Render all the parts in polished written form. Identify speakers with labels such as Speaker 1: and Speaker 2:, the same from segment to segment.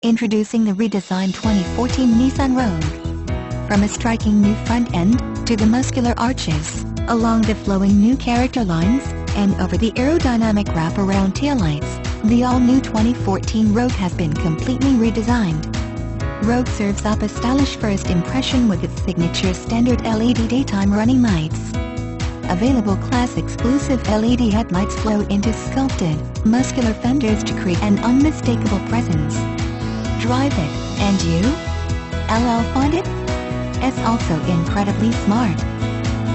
Speaker 1: Introducing the redesigned 2014 Nissan Rogue. From a striking new front end, to the muscular arches, along the flowing new character lines, and over the aerodynamic wraparound taillights, the all-new 2014 Rogue has been completely redesigned. Rogue serves up a stylish first impression with its signature standard LED daytime running lights. Available class-exclusive LED headlights flow into sculpted, muscular fenders to create an unmistakable presence. Drive it, and you? LL find it? It's also incredibly smart.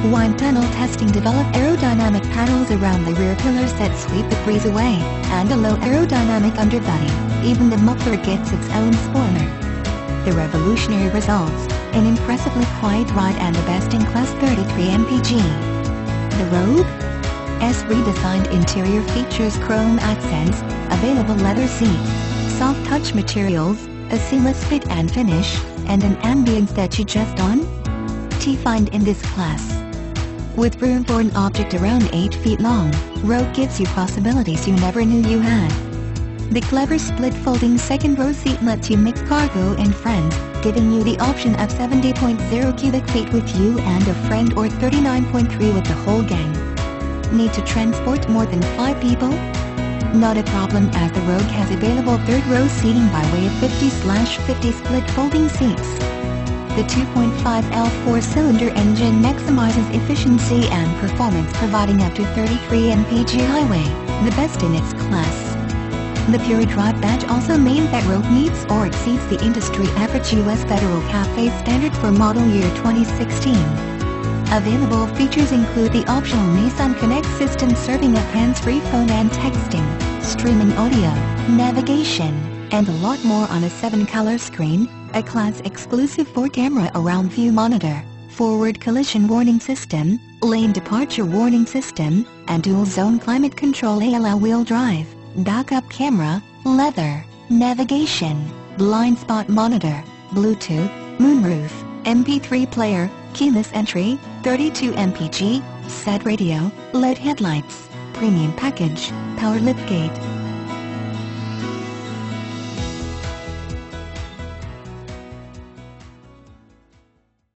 Speaker 1: Wind tunnel testing developed aerodynamic panels around the rear pillars that sweep the breeze away, and a low aerodynamic underbody. Even the muffler gets its own spoiler. The revolutionary results, an impressively quiet ride and a best-in-class 33 mpg. The Rogue's redesigned interior features chrome accents, available leather seats, soft touch materials, a seamless fit and finish, and an ambience that you just want to find in this class. With room for an object around 8 feet long, Rogue gives you possibilities you never knew you had. The clever split folding second row seat lets you mix cargo and friends, giving you the option of 70.0 cubic feet with you and a friend or 39.3 with the whole gang. Need to transport more than 5 people? Not a problem, as the Rogue has available third row seating by way of 50/50 split folding seats. The 2.5L 4-cylinder engine maximizes efficiency and performance, providing up to 33 mpg highway, the best in its class. The Pure Drive badge also means that Rogue meets or exceeds the industry average US Federal CAFE standard for model year 2016. Available features include the optional Nissan Connect system serving up hands-free phone and texting, streaming audio, navigation, and a lot more on a 7-color screen, a class-exclusive 4-camera around-view monitor, forward collision warning system, lane departure warning system, and dual-zone climate control all-wheel drive, backup camera, leather, navigation, blind spot monitor, Bluetooth, moonroof, MP3 player, keyless entry, 32 mpg, set radio, LED headlights, premium package, power liftgate,